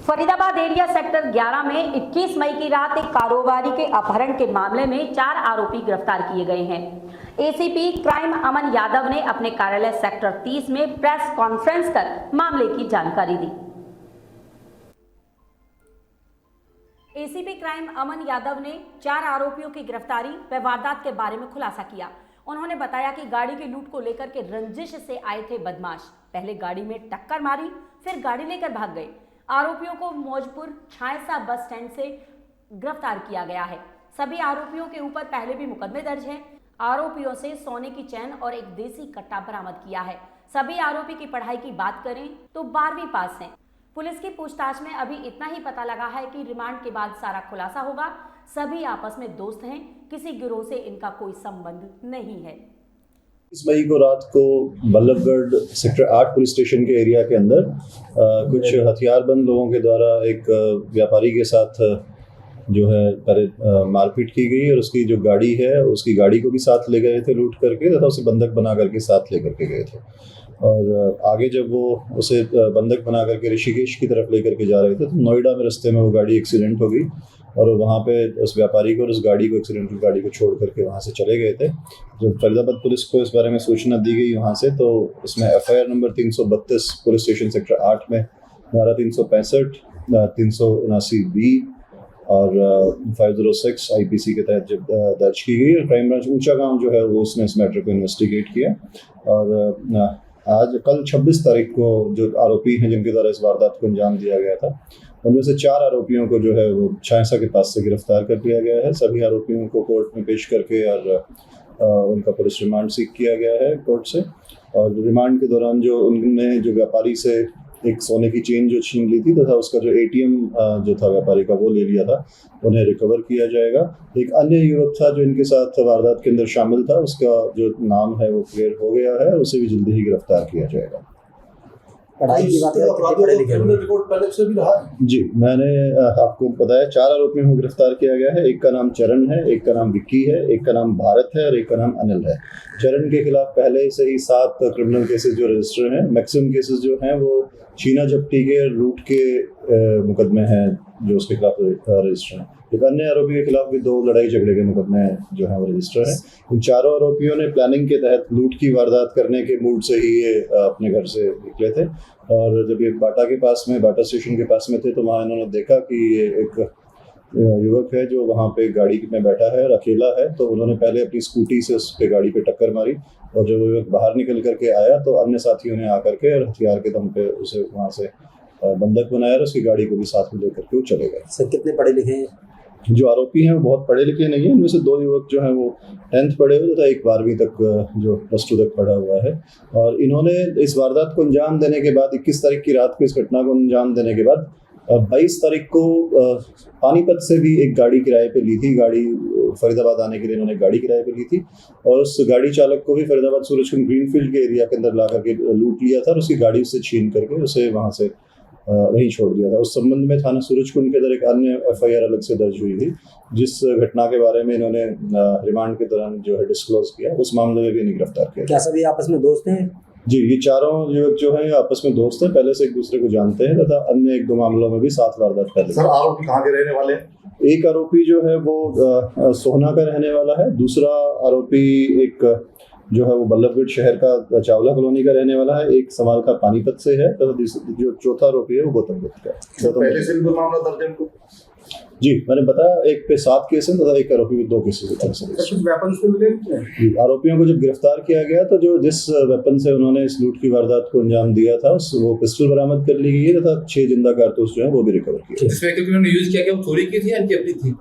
Faridabad area sector 11 में 21 मई की रात एक कारोबारी के अपहरण के मामले में 4 आरोपी गिरफ्तार किए गए हैं। एसीपी क्राइम अमन यादव ने अपने कार्यालय सेक्टर 30 में प्रेस कॉन्फ्रेंस कर मामले की जानकारी दी। एसीपी क्राइम अमन यादव ने 4 आरोपियों की गिरफ्तारी व वारदात के बारे में खुलासा किया। उन्होंने बताया कि गाड़ी की लूट को लेकर के रंजिश से आए थे बदमाश। पहले गाड़ी में टक्कर मारी, फिर गाड़ी लेकर भाग गए। आरोपियों को मौजपुर छायसा बस स्टैंड से गिरफ्तार किया गया है। सभी आरोपियों के ऊपर पहले भी मुकदमे दर्ज हैं। आरोपियों से सोने की चैन और एक देसी कट्टा बरामद किया है। सभी आरोपी की पढ़ाई की बात करें तो 12वीं पास हैं। पुलिस की पूछताछ में अभी इतना ही पता लगा है कि रिमांड के बाद सारा खुलासा होगा। सभी आपस में दोस्त हैं, किसी गिरोह से इनका कोई संबंध नहीं है। 20 मई को रात को बल्लभगढ़ सेक्टर 8 पुलिस स्टेशन के एरिया के अंदर कुछ हथियारबंद लोगों के द्वारा एक व्यापारी के साथ जो है मारपीट की गई और उसकी जो गाड़ी है उसकी गाड़ी को भी साथ ले गए थे लूट करके, तथा उसे बंधक बना करके साथ लेकर के गए थे। और आगे जब वो उसे बंधक बना करके ऋषिकेश की तरफ लेकर के जा रहे थे तो नोएडा में रास्ते में वो गाड़ी एक्सीडेंट हो गई और वहाँ पे उस व्यापारी को और उस गाड़ी को एक्सीडेंटल गाड़ी को छोड़ करके वहाँ से चले गए थे। जब फरीदाबाद पुलिस को इस बारे में सूचना दी गई वहाँ से, तो इसमें FIR number 332 police station sector 8 में धारा 365, 379B और 506 IPC के तहत जब दर्ज की गई और क्राइम ब्रांच ऊंचा गांव जो है वो उसने इस मैटर को इन्वेस्टिगेट किया। और आज कल 26 तारीख को जो आरोपी हैं जिनके द्वारा इस वारदात को अंजाम दिया गया था, उनमें से 4 आरोपियों को जो है वो छायसा के पास से गिरफ्तार कर लिया गया है। सभी आरोपियों को कोर्ट में पेश करके और उनका पुलिस रिमांड सीख किया गया है कोर्ट से। और रिमांड के दौरान जो उनने जो व्यापारी से एक सोने की चेन जो छीन ली थी तथा उसका जो ATM जो था व्यापारी का वो ले लिया था, उन्हें रिकवर किया जाएगा। एक अन्य युवक था जो इनके साथ वारदात के अंदर शामिल था, उसका जो नाम है वो क्लियर हो गया है, उसे भी जल्दी ही गिरफ्तार किया जाएगा। पढ़ाई की बात रिपोर्ट पहले से भी रहा है। जी, मैंने आपको बताया 4 आरोपियों को गिरफ्तार किया गया है। एक का नाम चरण है, एक का नाम विक्की है, एक का नाम भारत है और एक का नाम अनिल है। चरण के खिलाफ पहले से ही 7 क्रिमिनल केसेस जो रजिस्टर हैं। मैक्सिमम केसेस जो हैं वो छीना झपटी के लूट के मुकदमे हैं जो उसके खिलाफ रजिस्टर हैं। एक अन्य आरोपी के खिलाफ भी 2 लड़ाई झगड़े के मुकदमे जो हैं वो रजिस्टर हैं। इन चारों आरोपियों ने प्लानिंग के तहत लूट की वारदात करने के मूड से ही ये अपने घर से निकले थे। और जब ये बाटा स्टेशन के पास में थे तो वहाँ इन्होंने देखा कि ये एक युवक है जो वहाँ पे गाड़ी में बैठा है और अकेला है, तो उन्होंने पहले अपनी स्कूटी से उस पे गाड़ी पे टक्कर मारी और जब युवक बाहर निकल करके आया तो अन्य साथियों ने आकर के और हथियार के दम पे उसे वहाँ से बंधक बनाया और उसकी गाड़ी को भी साथ में लेकर के वो चले गए। सर, कितने पढ़े लिखे हैं? जो आरोपी हैं वो बहुत पढ़े लिखे नहीं है। इनमें से 2 युवक जो हैं वो 10th पढ़े हुए तथा एक 12वीं तक जो +2 तक पढ़ा हुआ है। और इन्होंने इस वारदात को अंजाम देने के बाद 21 तारीख की रात को इस घटना को अंजाम देने के बाद 22 तारीख को पानीपत से भी एक गाड़ी किराए पे ली थी। गाड़ी फरीदाबाद आने के लिए इन्होंने गाड़ी किराए पे ली थी और उस गाड़ी चालक को भी फरीदाबाद सूरजकुंड ग्रीनफील्ड के एरिया के अंदर ला करके लूट लिया था और उसकी गाड़ी उससे छीन करके उसे वहाँ से वहीं छोड़ दिया था। उस संबंध में थाना सूरजकुंड के अंदर एक अन्य FIR अलग से दर्ज हुई थी, जिस घटना के बारे में इन्होंने रिमांड के दौरान जो है डिस्क्लोज किया। उस मामले में भी इन्हें गिरफ्तार किया। क्या सभी आपस में दोस्त हैं? जी, ये चारों युवक जो है आपस में दोस्त हैं, पहले से एक दूसरे को जानते हैं तथा अन्य 1-2 मामलों में भी साथ वारदात कर। सर, आरोपी कहाँ के रहने वाले हैं? एक आरोपी जो है वो सोहना का रहने वाला है, दूसरा आरोपी एक जो है वो बल्लभगढ़ शहर का चावला कॉलोनी का रहने वाला है, एक समाल का पानीपत से है, तो जो चौथा आरोपी है वो गौतम बुद्ध का है। पहले से भी मामला दर्ज है इनको? जी, मैंने बताया एक पे 7 केस हैं तथा एक आरोपी पे 2 केसेस हैं। कुछ वेपन्स पे मिले? आरोपियों को जब गिरफ्तार किया गया तो जो जिस वेपन से उन्होंने इस लूट की वारदात को अंजाम दिया था वो पिस्टल बरामद कर ली गई है तथा 6 जिंदा कारतूस जो है वो भी रिकवर किए। इस व्हीकल को इन्होंने यूज किया क्या वो चोरी की थी या इनकी अपनी थी?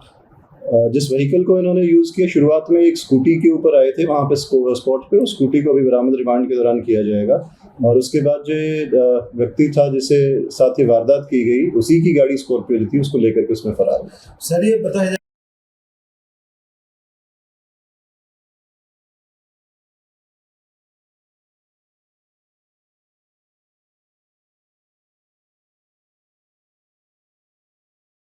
जिस व्हीकल को इन्होंने यूज किया शुरुआत में एक स्कूटी के ऊपर आए थे वहाँ पे स्पॉट पे, उस स्कूटी को अभी बरामद रिमांड के दौरान किया जाएगा। और उसके बाद जो व्यक्ति था जिसे साथ ही वारदात की गई उसी की गाड़ी स्कॉर्पियो थी उसको लेकर के उसमें फरार हुआ। सर, ये बताया